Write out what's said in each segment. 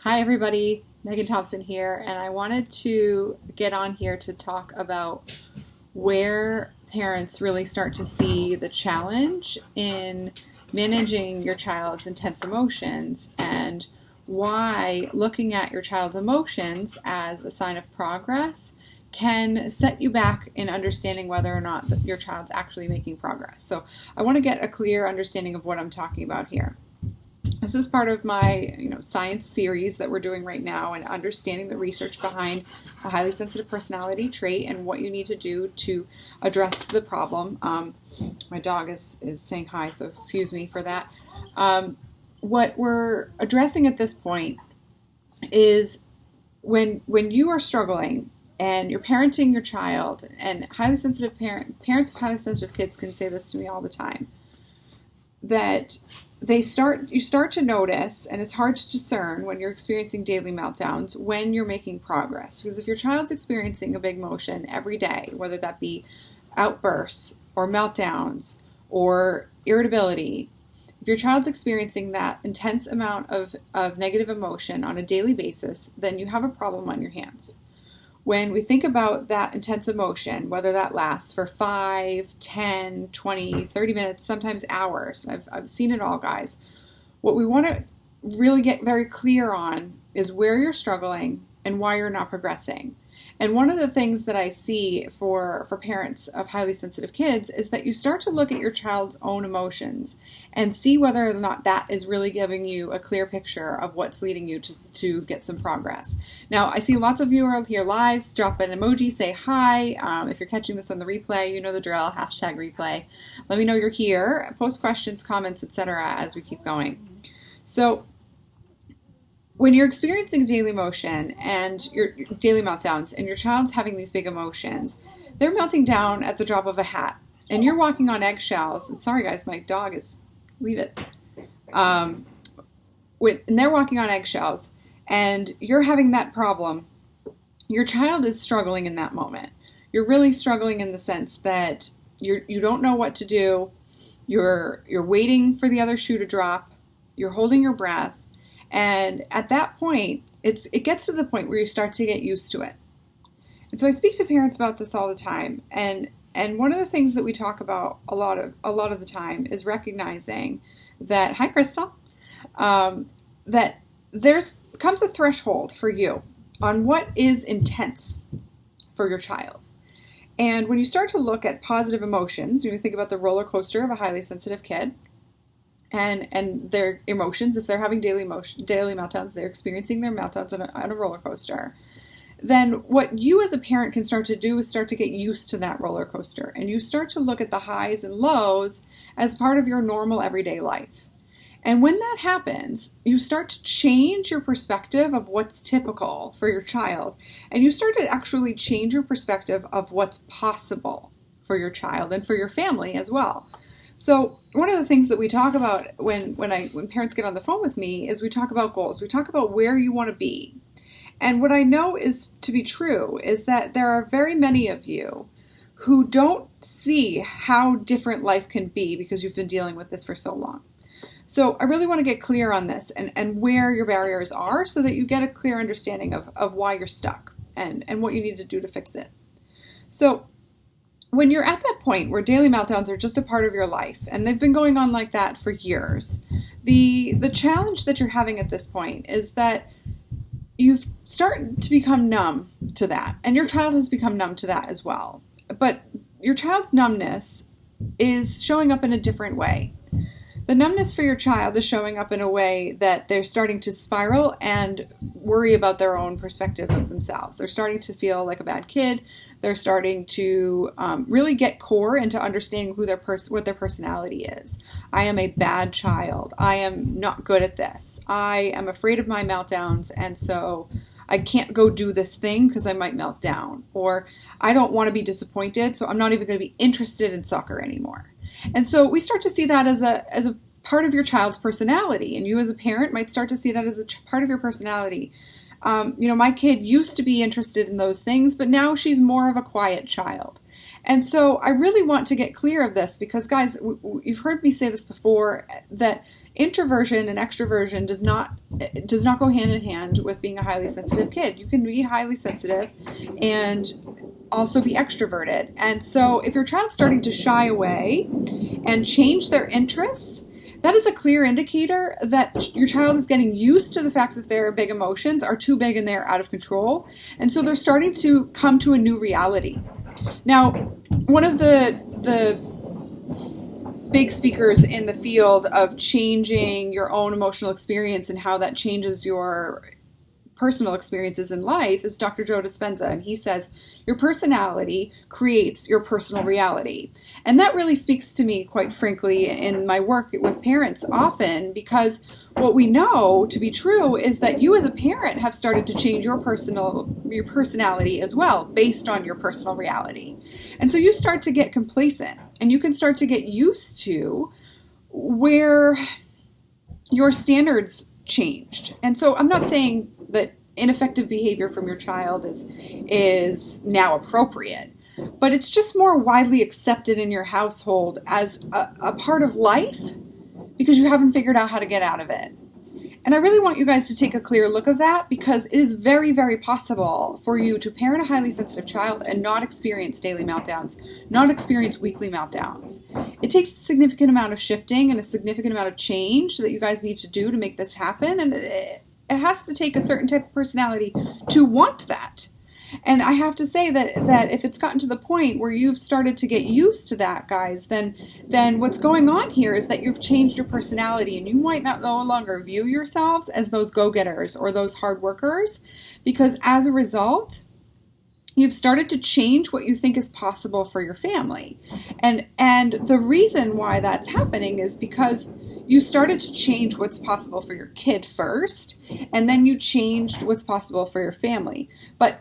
Hi everybody, Megan Thompson here, and I wanted to get on here to talk about where parents really start to see the challenge in managing your child's intense emotions and why looking at your child's emotions as a sign of progress can set you back in understanding whether or not your child's actually making progress. So I want to get a clear understanding of what I'm talking about here. This is part of my science series that we're doing right now and understanding the research behind a highly sensitive personality trait and what you need to do to address the problem. My dog is saying hi, so excuse me for that. What we're addressing at this point is when you are struggling and you're parenting your child, and highly sensitive parents of highly sensitive kids can say this to me all the time, that you start to notice, and it's hard to discern when you're experiencing daily meltdowns, when you're making progress. Because if your child's experiencing a big emotion every day, whether that be outbursts or meltdowns or irritability, if your child's experiencing that intense amount of negative emotion on a daily basis, then you have a problem on your hands. When we think about that intense emotion, whether that lasts for 5, 10, 20, 30 minutes, sometimes hours, I've seen it all, guys. What we want to really get very clear on is where you're struggling and why you're not progressing. And one of the things that I see for parents of highly sensitive kids is that you start to look at your child's own emotions and see whether or not that is really giving you a clear picture of what's leading you to get some progress. Now, I see lots of you are here live. Drop an emoji, say hi. If you're catching this on the replay, you know the drill, #replay. Let me know you're here. Post questions, comments, etc. as we keep going. So, when you're experiencing daily emotion and your daily meltdowns and your child's having these big emotions, they're melting down at the drop of a hat. And you're walking on eggshells. And sorry guys, my dog is, leave it. And they're walking on eggshells and you're having that problem. Your child is struggling in that moment. You're really struggling in the sense that you don't know what to do. You're waiting for the other shoe to drop. You're holding your breath. And at that point, it gets to the point where you start to get used to it. And so I speak to parents about this all the time. And one of the things that we talk about a lot of the time is recognizing that, hi Crystal, that comes a threshold for you on what is intense for your child. And when you start to look at positive emotions, you think about the roller coaster of a highly sensitive kid, and their emotions, if they're having daily meltdowns, they're experiencing their meltdowns on a roller coaster, then what you as a parent can start to do is start to get used to that roller coaster. And you start to look at the highs and lows as part of your normal everyday life. And when that happens, you start to change your perspective of what's typical for your child. And you start to actually change your perspective of what's possible for your child and for your family as well. So one of the things that we talk about when parents get on the phone with me is we talk about goals. We talk about where you want to be. And what I know is to be true is that there are very many of you who don't see how different life can be because you've been dealing with this for so long. So I really want to get clear on this and where your barriers are so that you get a clear understanding of why you're stuck and what you need to do to fix it. So when you're at that point where daily meltdowns are just a part of your life, and they've been going on like that for years, the challenge that you're having at this point is that you've started to become numb to that, and your child has become numb to that as well. But your child's numbness is showing up in a different way. The numbness for your child is showing up in a way that they're starting to spiral and worry about their own perspective of themselves. They're starting to feel like a bad kid. They're starting to really get core into understanding what their personality is. I am a bad child. I am not good at this. I am afraid of my meltdowns, and so I can't go do this thing because I might melt down. Or I don't want to be disappointed, so I'm not even going to be interested in soccer anymore. And so we start to see that as a part of your child's personality, and you as a parent might start to see that as a part of your personality. My kid used to be interested in those things, but now she's more of a quiet child. And so I really want to get clear of this because, guys, you've heard me say this before, that introversion and extroversion does not go hand in hand with being a highly sensitive kid. You can be highly sensitive and also be extroverted. And so if your child's starting to shy away and change their interests, that is a clear indicator that your child is getting used to the fact that their big emotions are too big and they're out of control. And so they're starting to come to a new reality. Now, one of the big speakers in the field of changing your own emotional experience and how that changes your personal experiences in life is Dr. Joe Dispenza, and he says your personality creates your personal reality. And that really speaks to me, quite frankly, in my work with parents often, because what we know to be true is that you as a parent have started to change your personality as well based on your personal reality. And so you start to get complacent and you can start to get used to where your standards changed. And so I'm not saying that ineffective behavior from your child is now appropriate, but it's just more widely accepted in your household as a part of life because you haven't figured out how to get out of it. And I really want you guys to take a clear look of that, because it is very, very possible for you to parent a highly sensitive child and not experience daily meltdowns, not experience weekly meltdowns. It takes a significant amount of shifting and a significant amount of change that you guys need to do to make this happen. And it has to take a certain type of personality to want that. And I have to say that if it's gotten to the point where you've started to get used to that, guys, then what's going on here is that you've changed your personality, and you might no longer view yourselves as those go-getters or those hard workers, because as a result, you've started to change what you think is possible for your family. And the reason why that's happening is because you started to change what's possible for your kid first, and then you changed what's possible for your family. But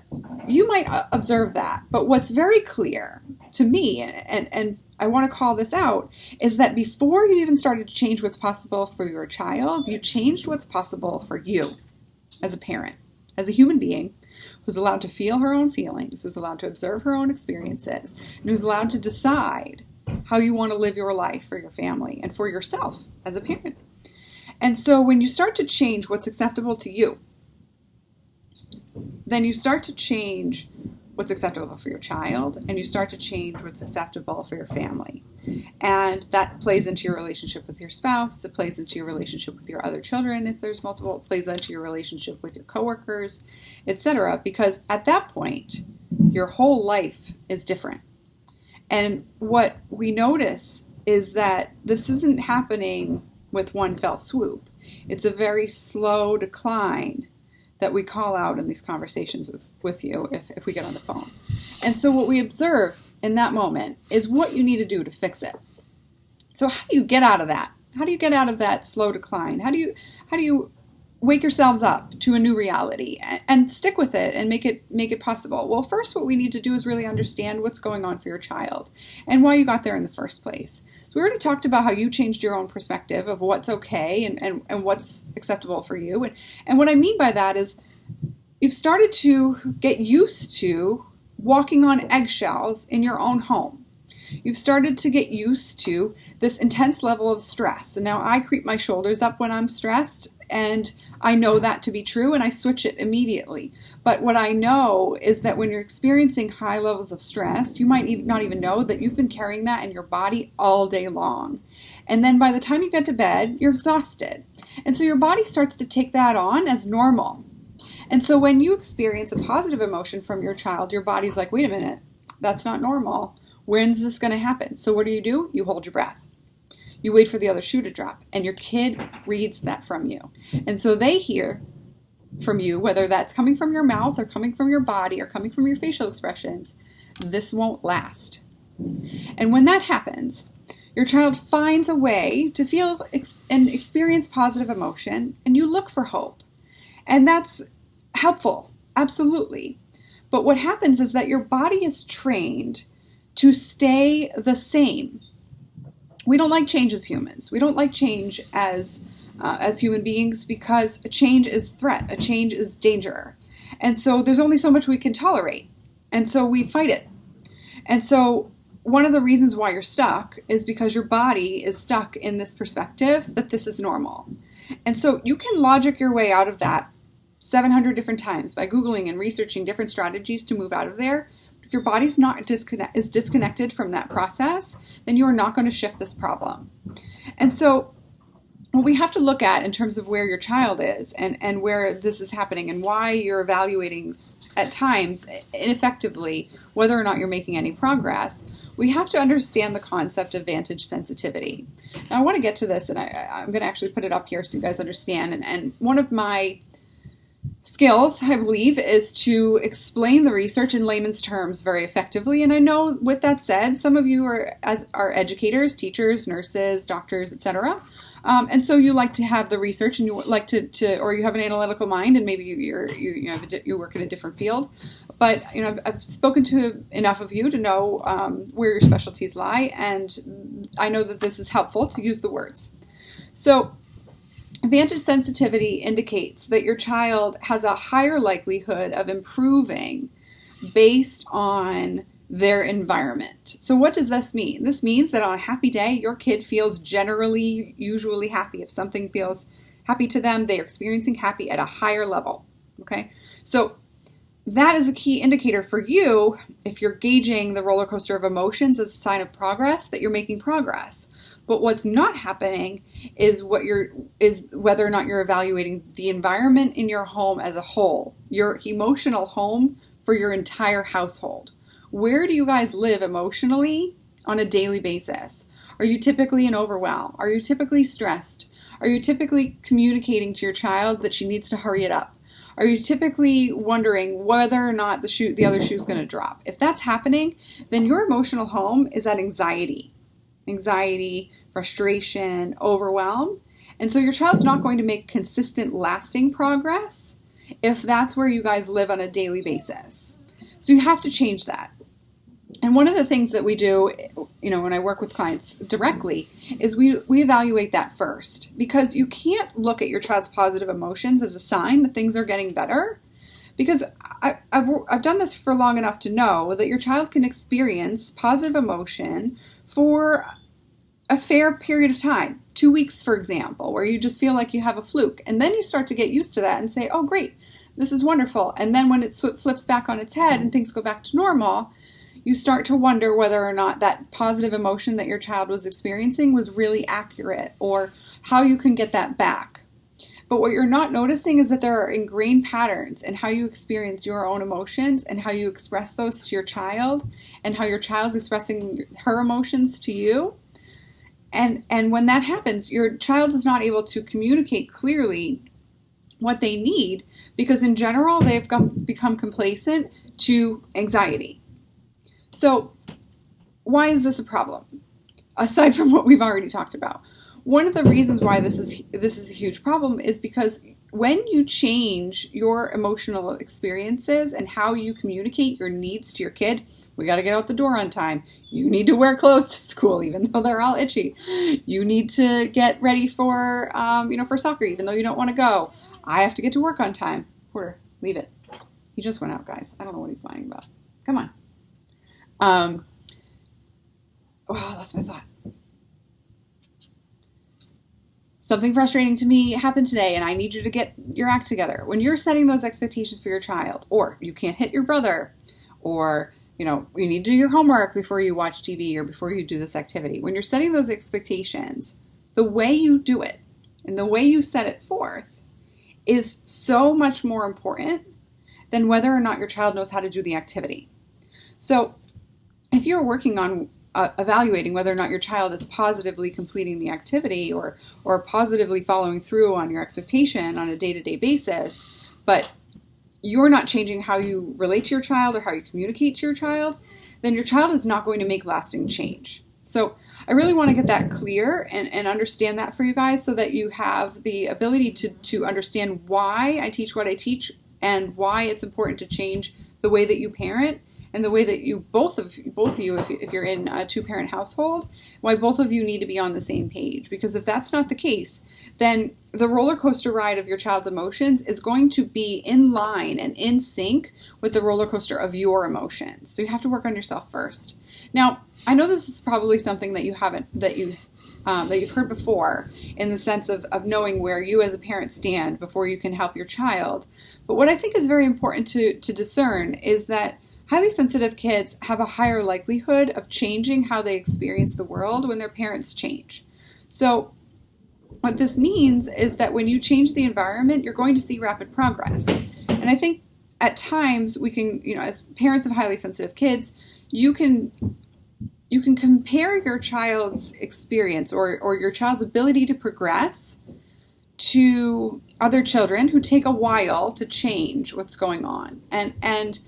you might observe that. But what's very clear to me, and I want to call this out, is that before you even started to change what's possible for your child, you changed what's possible for you as a parent, as a human being who's allowed to feel her own feelings, who's allowed to observe her own experiences, and who's allowed to decide how you want to live your life for your family and for yourself as a parent. And so when you start to change what's acceptable to you, then you start to change what's acceptable for your child, and you start to change what's acceptable for your family. And that plays into your relationship with your spouse, it plays into your relationship with your other children if there's multiple, it plays into your relationship with your coworkers, etc. Because at that point, your whole life is different. And what we notice is that this isn't happening with one fell swoop. It's a very slow decline that we call out in these conversations with you if we get on the phone. And so what we observe in that moment is what you need to do to fix it. So how do you get out of that? How do you get out of that slow decline? How do you wake yourselves up to a new reality and stick with it and make it possible? Well, first what we need to do is really understand what's going on for your child and why you got there in the first place. So we already talked about how you changed your own perspective of what's okay and what's acceptable for you. And what I mean by that is you've started to get used to walking on eggshells in your own home. You've started to get used to this intense level of stress. And now I creep my shoulders up when I'm stressed, and I know that to be true, and I switch it immediately. But what I know is that when you're experiencing high levels of stress, you might not even know that you've been carrying that in your body all day long. And then by the time you get to bed, you're exhausted. And so your body starts to take that on as normal. And so when you experience a positive emotion from your child, your body's like, wait a minute, that's not normal. When's this going to happen? So what do? You hold your breath. You wait for the other shoe to drop, and your kid reads that from you. And so they hear from you, whether that's coming from your mouth or coming from your body or coming from your facial expressions, this won't last. And when that happens, your child finds a way to feel and experience positive emotion, and you look for hope. And that's helpful, absolutely. But what happens is that your body is trained to stay the same. We don't like change as humans. We don't like change as human beings because a change is threat. A change is danger. And so there's only so much we can tolerate. And so we fight it. And so one of the reasons why you're stuck is because your body is stuck in this perspective that this is normal. And so you can logic your way out of that 700 different times by Googling and researching different strategies to move out of there. If your body's not disconnected from that process, then you are not going to shift this problem. And so what we have to look at in terms of where your child is and where this is happening and why you're evaluating at times ineffectively whether or not you're making any progress, we have to understand the concept of vantage sensitivity. Now I want to get to this, and I'm going to actually put it up here so you guys understand. And one of my skills, I believe, is to explain the research in layman's terms very effectively. And I know, with that said, some of you are educators, teachers, nurses, doctors, etc. And so you like to have the research, and you like to or you have an analytical mind, and maybe you work in a different field. But I've spoken to enough of you to know where your specialties lie, and I know that this is helpful to use the words. So vantage sensitivity indicates that your child has a higher likelihood of improving based on their environment. So what does this mean? This means that on a happy day, your kid feels usually happy. If something feels happy to them, they are experiencing happy at a higher level. Okay, so that is a key indicator for you if you're gauging the roller coaster of emotions as a sign of progress, that you're making progress. But what's not happening is whether or not you're evaluating the environment in your home as a whole, your emotional home for your entire household. Where do you guys live emotionally on a daily basis? Are you typically in overwhelm? Are you typically stressed? Are you typically communicating to your child that she needs to hurry it up? Are you typically wondering whether or not the other shoe is going to drop? If that's happening, then your emotional home is at anxiety, frustration, overwhelm. And so your child's not going to make consistent, lasting progress if that's where you guys live on a daily basis. So you have to change that. And one of the things that we do, when I work with clients directly, is we evaluate that first, because you can't look at your child's positive emotions as a sign that things are getting better. Because I've done this for long enough to know that your child can experience positive emotion for a fair period of time, 2 weeks, for example, where you just feel like you have a fluke. And then you start to get used to that and say, oh, great, this is wonderful. And then when it flips back on its head and things go back to normal, you start to wonder whether or not that positive emotion that your child was experiencing was really accurate, or how you can get that back. But what you're not noticing is that there are ingrained patterns in how you experience your own emotions and how you express those to your child, and how your child's expressing her emotions to you. And when that happens, your child is not able to communicate clearly what they need, because in general, they've become complacent to anxiety. So why is this a problem? Aside from what we've already talked about, one of the reasons why this is a huge problem is because when you change your emotional experiences and how you communicate your needs to your kid, we got to get out the door on time. You need to wear clothes to school, even though they're all itchy. You need to get ready for soccer, even though you don't want to go. I have to get to work on time. Porter, leave it. He just went out, guys. I don't know what he's whining about. Come on. That's my thought. Something frustrating to me happened today, and I need you to get your act together. When you're setting those expectations for your child, or you can't hit your brother, or you need to do your homework before you watch TV or before you do this activity. When you're setting those expectations, the way you do it and the way you set it forth is so much more important than whether or not your child knows how to do the activity. So if you're working on evaluating whether or not your child is positively completing the activity or positively following through on your expectation on a day-to-day basis, but you're not changing how you relate to your child or how you communicate to your child, then your child is not going to make lasting change. So I really want to get that clear and understand that for you guys, so that you have the ability to understand why I teach what I teach and why it's important to change the way that you parent, and the way that you both of you, if you're in a two-parent household, why both of you need to be on the same page. Because if that's not the case, then the roller coaster ride of your child's emotions is going to be in line and in sync with the roller coaster of your emotions. So you have to work on yourself first. Now, I know this is probably something that you've heard before, in the sense of knowing where you as a parent stand before you can help your child. But what I think is very important to discern is that highly sensitive kids have a higher likelihood of changing how they experience the world when their parents change. So what this means is that when you change the environment, you're going to see rapid progress. And I think at times we can, as parents of highly sensitive kids, you can compare your child's experience or your child's ability to progress to other children who take a while to change what's going on. And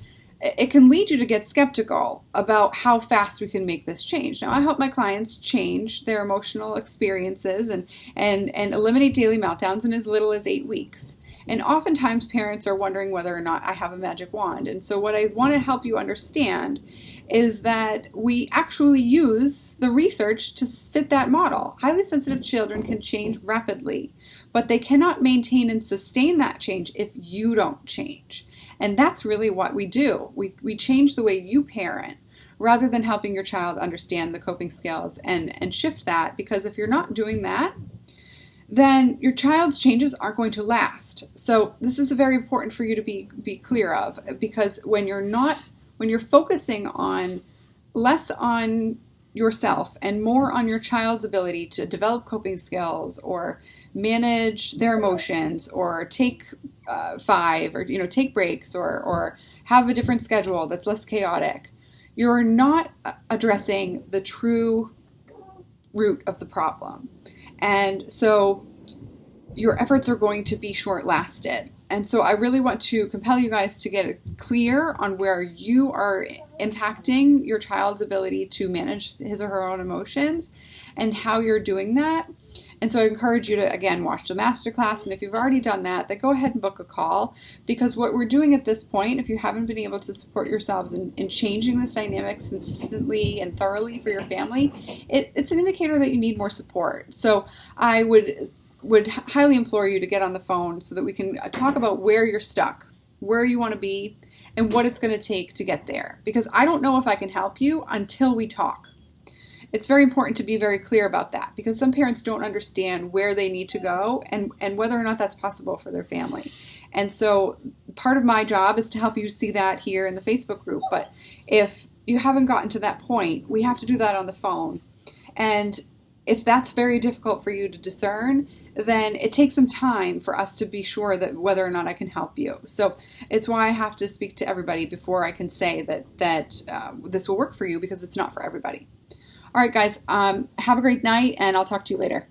it can lead you to get skeptical about how fast we can make this change. Now, I help my clients change their emotional experiences and eliminate daily meltdowns in as little as 8 weeks. And oftentimes parents are wondering whether or not I have a magic wand. And so what I want to help you understand is that we actually use the research to fit that model. Highly sensitive children can change rapidly, but they cannot maintain and sustain that change if you don't change. And that's really what we do. We change the way you parent rather than helping your child understand the coping skills and shift that, because if you're not doing that, then your child's changes aren't going to last. So this is very important for you to be clear of, because when you're focusing on less on yourself and more on your child's ability to develop coping skills or manage their emotions or take take breaks or have a different schedule that's less chaotic, you're not addressing the true root of the problem. And so your efforts are going to be short-lasted. And so I really want to compel you guys to get clear on where you are impacting your child's ability to manage his or her own emotions and how you're doing that. And so I encourage you to, again, watch the masterclass. And if you've already done that, then go ahead and book a call, because what we're doing at this point, if you haven't been able to support yourselves in changing this dynamic consistently and thoroughly for your family, it's an indicator that you need more support. So I would highly implore you to get on the phone so that we can talk about where you're stuck, where you want to be, and what it's going to take to get there. Because I don't know if I can help you until we talk. It's very important to be very clear about that, because some parents don't understand where they need to go and whether or not that's possible for their family. And so part of my job is to help you see that here in the Facebook group. But if you haven't gotten to that point, we have to do that on the phone. And if that's very difficult for you to discern, then it takes some time for us to be sure that whether or not I can help you. So it's why I have to speak to everybody before I can say that this will work for you, because it's not for everybody. All right, guys, have a great night, and I'll talk to you later.